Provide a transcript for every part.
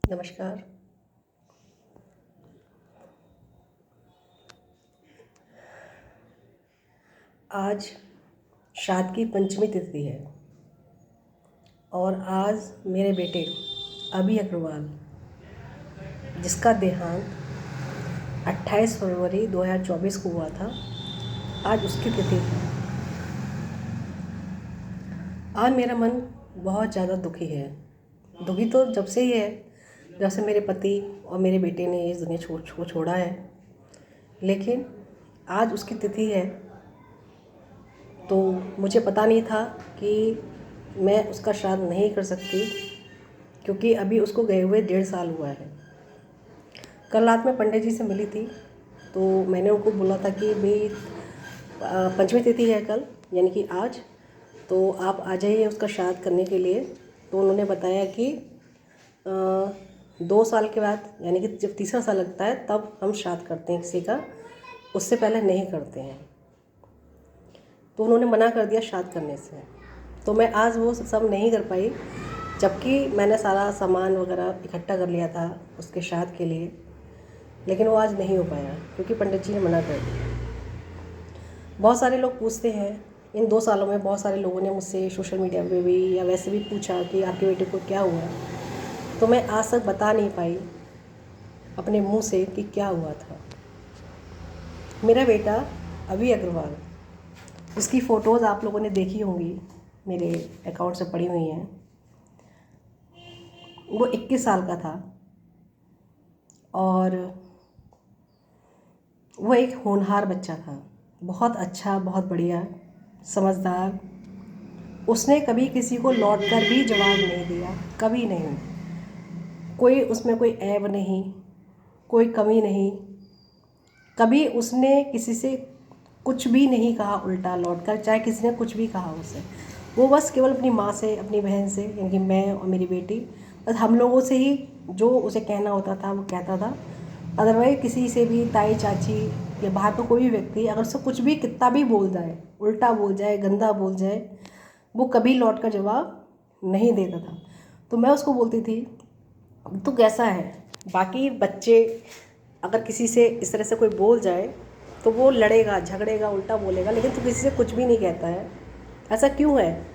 नमस्कार। आज श्राद्ध की पंचमी तिथि है और आज मेरे बेटे अभी अग्रवाल, जिसका देहांत 28 फरवरी 2024 को हुआ था, आज उसकी तिथि है। आज मेरा मन बहुत ज़्यादा दुखी है। दुखी तो जब से ही है, जब से मेरे पति और मेरे बेटे ने इस दुनिया छोड़ा है। लेकिन आज उसकी तिथि है तो मुझे पता नहीं था कि मैं उसका श्राद्ध नहीं कर सकती, क्योंकि अभी उसको गए हुए 1.5 साल हुआ है। कल रात में पंडित जी से मिली थी तो मैंने उनको बोला था कि भाई पंचमी तिथि है कल, यानी कि आज, तो आप आ जाइए उसका श्राद्ध करने के लिए। तो उन्होंने बताया कि 2 साल के बाद, यानी कि जब तीसरा साल लगता है तब हम श्राद्ध करते हैं किसी का, उससे पहले नहीं करते हैं। तो उन्होंने मना कर दिया श्राद्ध करने से। तो मैं आज वो सब नहीं कर पाई, जबकि मैंने सारा सामान वगैरह इकट्ठा कर लिया था उसके श्राद्ध के लिए। लेकिन वो आज नहीं हो पाया क्योंकि पंडित जी ने मना कर दिया। बहुत सारे लोग पूछते हैं, इन 2 सालों में बहुत सारे लोगों ने मुझसे सोशल मीडिया पे भी या वैसे भी पूछा कि आपके बेटे को क्या हुआ। तो मैं आज तक बता नहीं पाई अपने मुंह से कि क्या हुआ था। मेरा बेटा अभी अग्रवाल, उसकी फ़ोटोज़ आप लोगों ने देखी होंगी, मेरे अकाउंट से पड़ी हुई हैं। वो 21 साल का था और वो एक होनहार बच्चा था, बहुत अच्छा, बहुत बढ़िया, समझदार। उसने कभी किसी को लौट कर भी जवाब नहीं दिया, कभी नहीं। कोई उसमें कोई ऐब नहीं, कोई कमी नहीं। कभी उसने किसी से कुछ भी नहीं कहा उल्टा लौट कर, चाहे किसी ने कुछ भी कहा उसे। वो बस केवल अपनी माँ से, अपनी बहन से, यानी कि मैं और मेरी बेटी, बस हम लोगों से ही जो उसे कहना होता था वो कहता था। अदरवाइज किसी से भी, ताई चाची या बाहर का कोई भी व्यक्ति अगर उससे कुछ भी कितना भी बोल जाए, उल्टा बोल जाए, गंदा बोल जाए, वो कभी लौट कर जवाब नहीं देता था। तो मैं उसको बोलती थी, तू कैसा है? बाकी बच्चे अगर किसी से इस तरह से कोई बोल जाए तो वो लड़ेगा, झगड़ेगा, उल्टा बोलेगा, लेकिन तू किसी से कुछ भी नहीं कहता है, ऐसा क्यों है?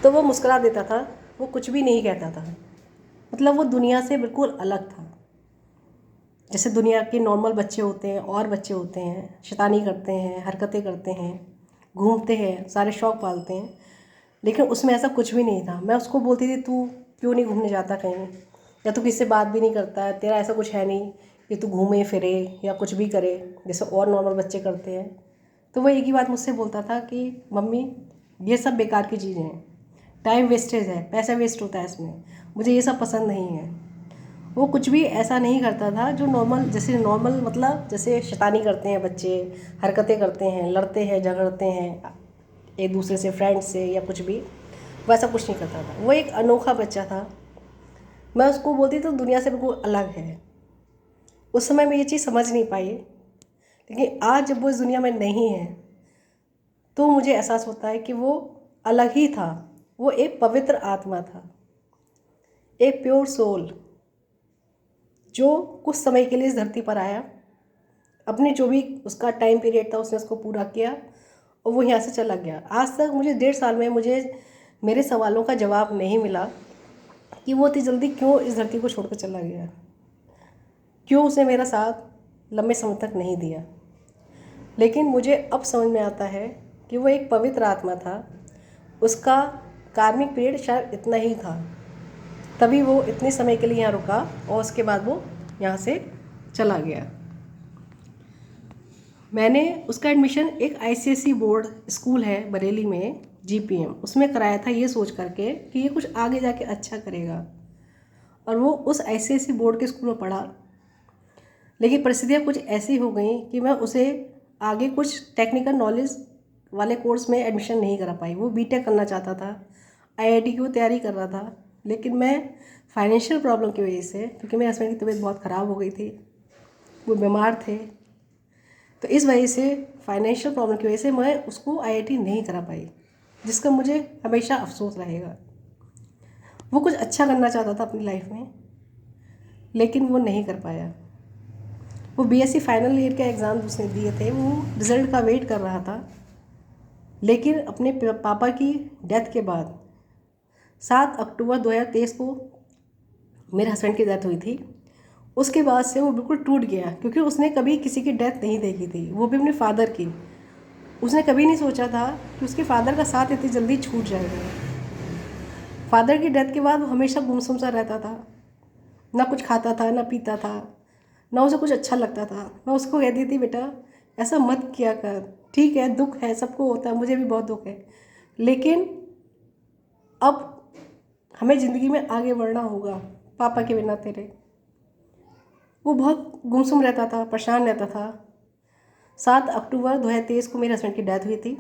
तो वो मुस्कुरा देता था, वो कुछ भी नहीं कहता था। मतलब वो दुनिया से बिल्कुल अलग था। जैसे दुनिया के नॉर्मल बच्चे होते हैं और बच्चे होते हैं, शैतानी करते हैं, हरकतें करते हैं, घूमते हैं, सारे शौक़ पालते हैं, लेकिन उसमें ऐसा कुछ भी नहीं था। मैं उसको बोलती थी, तू क्यों नहीं घूमने जाता कहीं, या तू किससे बात भी नहीं करता है, तेरा ऐसा कुछ है नहीं कि तू घूमे फिरे या कुछ भी करे जैसे और नॉर्मल बच्चे करते हैं। तो वो एक ही बात मुझसे बोलता था कि मम्मी, ये सब बेकार की चीज़ें हैं, टाइम वेस्टेज है, पैसा वेस्ट होता है इसमें, मुझे ये सब पसंद नहीं है। वो कुछ भी ऐसा नहीं करता था जो नॉर्मल मतलब जैसे शैतानी करते हैं बच्चे, हरकतें करते हैं, लड़ते हैं, झगड़ते हैं एक दूसरे से, फ्रेंड से या कुछ भी, वैसा कुछ नहीं करता था। वो एक अनोखा बच्चा था। मैं उसको बोलती तो दुनिया से बिल्कुल अलग है। उस समय मैं ये चीज़ समझ नहीं पाई, लेकिन आज जब वो इस दुनिया में नहीं है तो मुझे एहसास होता है कि वो अलग ही था। वो एक पवित्र आत्मा था, एक प्योर सोल, जो कुछ समय के लिए इस धरती पर आया, अपने जो भी उसका टाइम पीरियड था उसने उसको पूरा किया और वो यहाँ से चला गया। आज तक मुझे 1.5 साल में मेरे सवालों का जवाब नहीं मिला कि वो इतनी जल्दी क्यों इस धरती को छोड़कर चला गया, क्यों उसने मेरा साथ लंबे समय तक नहीं दिया। लेकिन मुझे अब समझ में आता है कि वो एक पवित्र आत्मा था। उसका कार्मिक पीरियड शायद इतना ही था, तभी वो इतने समय के लिए यहाँ रुका और उसके बाद वो यहाँ से चला गया। मैंने उसका एडमिशन एक ICSE बोर्ड स्कूल है बरेली में, GPM, उसमें कराया था ये सोच करके कि ये कुछ आगे जाके अच्छा करेगा, और वो उस ICSE बोर्ड के स्कूल में पढ़ा। लेकिन परिस्थितियाँ कुछ ऐसी हो गई कि मैं उसे आगे कुछ टेक्निकल नॉलेज वाले कोर्स में एडमिशन नहीं करा पाई। वो BTech करना चाहता था, IIT की वो तैयारी कर रहा था, लेकिन मैं फाइनेंशियल प्रॉब्लम की वजह से, क्योंकि मेरे हस्बैंड की तबीयत बहुत ख़राब हो गई थी, वो बीमार थे, तो इस वजह से फाइनेंशियल प्रॉब्लम की वजह से मैं उसको IIT नहीं करा पाई, जिसका मुझे हमेशा अफसोस रहेगा। वो कुछ अच्छा करना चाहता था अपनी लाइफ में, लेकिन वो नहीं कर पाया। वो बीएससी फाइनल ईयर के एग्ज़ाम उसने दिए थे, वो रिज़ल्ट का वेट कर रहा था। लेकिन अपने पापा की डेथ के बाद 7 अक्टूबर 2023 को मेरे हस्बैंड की डेथ हुई थी। उसके बाद से वो बिल्कुल टूट गया, क्योंकि उसने कभी किसी की डेथ नहीं देखी थी, वो भी अपने फादर की। उसने कभी नहीं सोचा था कि उसके फादर का साथ इतनी जल्दी छूट जाएगा। फादर की डेथ के बाद वो हमेशा गुमसुम सा रहता था, ना कुछ खाता था ना पीता था, ना उसे कुछ अच्छा लगता था। मैं उसको कहती थी, बेटा ऐसा मत किया कर, ठीक है दुख है, सबको होता है, मुझे भी बहुत दुख है, लेकिन अब हमें ज़िंदगी में आगे बढ़ना होगा पापा के बिना तेरे। वो बहुत गुमसुम रहता था, परेशान रहता था। 7 अक्टूबर 2023 को मेरे हस्बैंड की डेथ हुई थी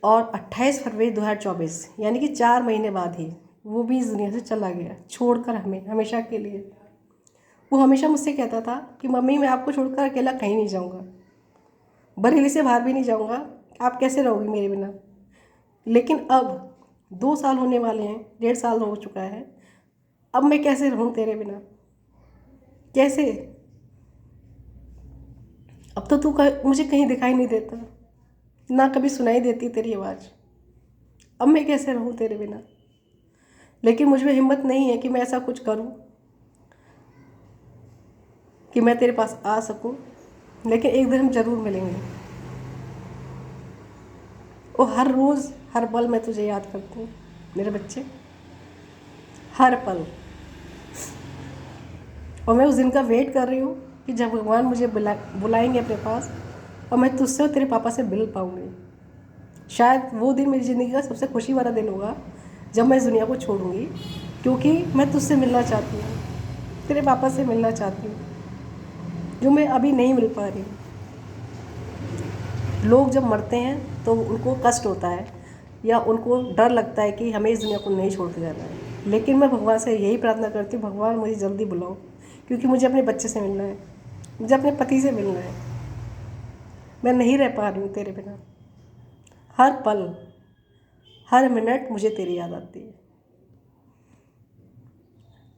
और 28 फरवरी 2024 यानी कि 4 महीने बाद ही वो भी इस दुनिया से चला गया, छोड़कर हमें हमेशा के लिए। वो हमेशा मुझसे कहता था कि मम्मी मैं आपको छोड़कर अकेला कहीं नहीं जाऊंगा, बरेली से बाहर भी नहीं जाऊंगा, आप कैसे रहोगी मेरे बिना। लेकिन अब 2 साल होने वाले हैं, 1.5 साल हो चुका है, अब मैं कैसे रहूं तेरे बिना, कैसे। अब तो तू मुझे कहीं दिखाई नहीं देता, ना कभी सुनाई देती तेरी आवाज़, अब मैं कैसे रहूं तेरे बिना। लेकिन मुझ में हिम्मत नहीं है कि मैं ऐसा कुछ करूं कि मैं तेरे पास आ सकूं, लेकिन एक दिन हम ज़रूर मिलेंगे। और हर रोज़ हर पल मैं तुझे याद करती हूँ मेरे बच्चे, हर पल। और मैं उस दिन का वेट कर रही हूँ कि जब भगवान मुझे बुलाएंगे अपने पास और मैं तुझसे और तेरे पापा से मिल पाऊँगी। शायद वो दिन मेरी ज़िंदगी का सबसे खुशी वाला दिन होगा जब मैं इस दुनिया को छोड़ूंगी, क्योंकि मैं तुझसे मिलना चाहती हूँ, तेरे पापा से मिलना चाहती हूँ, जो मैं अभी नहीं मिल पा रही। लोग जब मरते हैं तो उनको कष्ट होता है या उनको डर लगता है कि हमें इस दुनिया को नहीं छोड़ के जाना है, लेकिन मैं भगवान से यही प्रार्थना करती हूँ, भगवान मुझे जल्दी बुलाओ, क्योंकि मुझे अपने बच्चे से मिलना है, मुझे अपने पति से मिलना है। मैं नहीं रह पा रही हूँ तेरे बिना। हर पल हर मिनट मुझे तेरी याद आती है।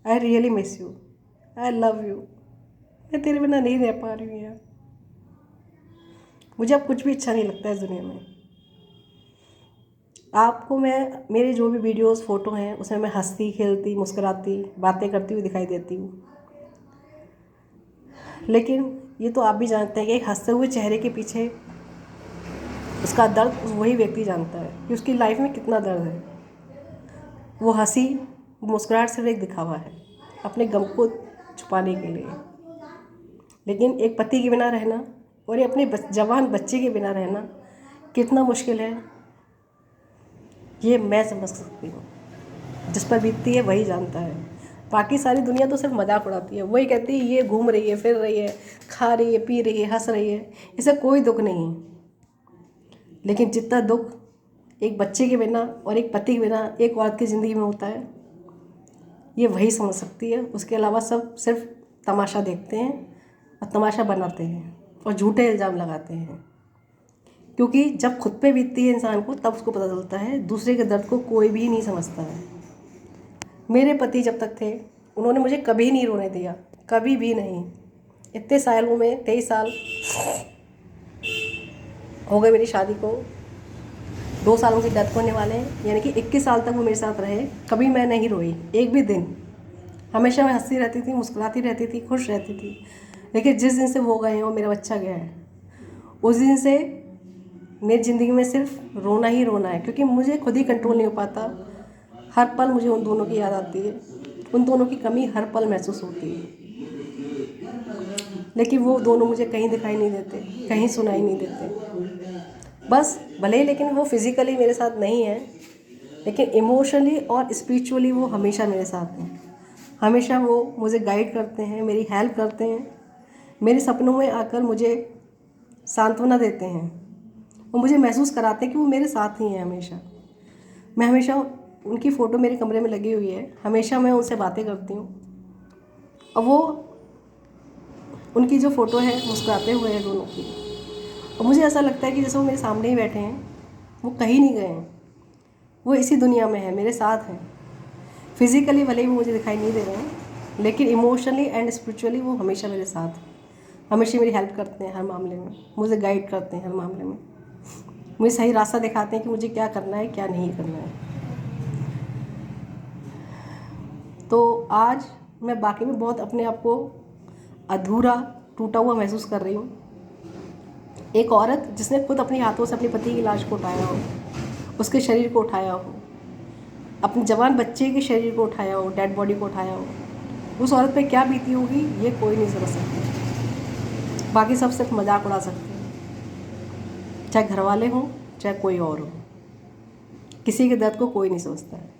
I really miss you, I love you. मैं तेरे बिना नहीं रह पा रही हूँ यार, मुझे अब कुछ भी अच्छा नहीं लगता है इस दुनिया में। आपको मैं मेरे जो भी वीडियोस फ़ोटो हैं उसमें मैं हंसती खेलती मुस्कुराती बातें करती हुई दिखाई देती हूँ, लेकिन ये तो आप भी जानते हैं कि एक हंसते हुए चेहरे के पीछे उसका दर्द वही व्यक्ति जानता है कि उसकी लाइफ में कितना दर्द है। वो हंसी मुस्कुराहट सिर्फ एक दिखावा है अपने गम को छुपाने के लिए, लेकिन एक पति के बिना रहना और ये अपने जवान बच्चे के बिना रहना कितना मुश्किल है, ये मैं समझ सकती हूँ। जिस पर बीतती है वही जानता है। बाकी सारी दुनिया तो सिर्फ मजाक उड़ाती है, वही कहती है ये घूम रही है, फिर रही है, खा रही है, पी रही है, हंस रही है, इसे कोई दुख नहीं। लेकिन जितना दुख एक बच्चे के बिना और एक पति के बिना एक औरत की ज़िंदगी में होता है, ये वही समझ सकती है। उसके अलावा सब सिर्फ तमाशा देखते हैं और तमाशा बनाते हैं और झूठे इल्ज़ाम लगाते हैं, क्योंकि जब खुद पे बीतती है इंसान को तब उसको पता चलता है, दूसरे के दर्द को कोई भी नहीं समझता है। मेरे पति जब तक थे उन्होंने मुझे कभी नहीं रोने दिया, कभी भी नहीं। इतने सालों में 23 साल हो गए मेरी शादी को, 2 सालों की डेथ होने वाले हैं, यानी कि 21 साल तक वो मेरे साथ रहे। कभी मैं नहीं रोई एक भी दिन, हमेशा मैं हंसती रहती थी, मुस्कुराती रहती थी, खुश रहती थी। लेकिन जिस दिन से वो गए हैं और मेरा बच्चा गया है, उस दिन से मेरी ज़िंदगी में सिर्फ रोना ही रोना है, क्योंकि मुझे खुद ही कंट्रोल नहीं हो पाता। हर पल मुझे उन दोनों की याद आती है, उन दोनों की कमी हर पल महसूस होती है। लेकिन वो दोनों मुझे कहीं दिखाई नहीं देते, कहीं सुनाई नहीं देते। बस भले ही लेकिन वो फिज़िकली मेरे साथ नहीं है, लेकिन इमोशनली और स्पिरिचुअली वो हमेशा मेरे साथ हैं। हमेशा वो मुझे गाइड करते हैं, मेरी हेल्प करते हैं, मेरे सपनों में आकर मुझे सांत्वना देते हैं और मुझे महसूस कराते हैं कि वो मेरे साथ ही हैं हमेशा। मैं हमेशा उनकी फ़ोटो मेरे कमरे में लगी हुई है, हमेशा मैं उनसे बातें करती हूँ और वो उनकी जो फ़ोटो है मुस्कुराते हुए है दोनों की, और मुझे ऐसा लगता है कि जैसे वो मेरे सामने ही बैठे हैं, वो कहीं नहीं गए हैं, वो इसी दुनिया में है, मेरे साथ हैं। फिज़िकली भले ही वो मुझे दिखाई नहीं दे रहे हैं, लेकिन इमोशनली एंड स्पिरिचुअली वो हमेशा मेरे साथ हैं, हमेशा मेरी हेल्प करते हैं हर मामले में, मुझे गाइड करते हैं हर मामले में, मुझे सही रास्ता दिखाते हैं कि मुझे क्या करना है क्या नहीं करना है। तो आज मैं वाकई में बहुत अपने आप को अधूरा टूटा हुआ महसूस कर रही हूँ। एक औरत जिसने खुद अपने हाथों से अपने पति की लाश को उठाया हो, उसके शरीर को उठाया हो, अपने जवान बच्चे के शरीर को उठाया हो, डेड बॉडी को उठाया हो, उस औरत पे क्या बीती होगी ये कोई नहीं समझ सकता। बाकी सब सिर्फ मजाक उड़ा सकते हैं, चाहे घर वाले हों चाहे कोई और हो, किसी के दर्द को कोई नहीं समझता है।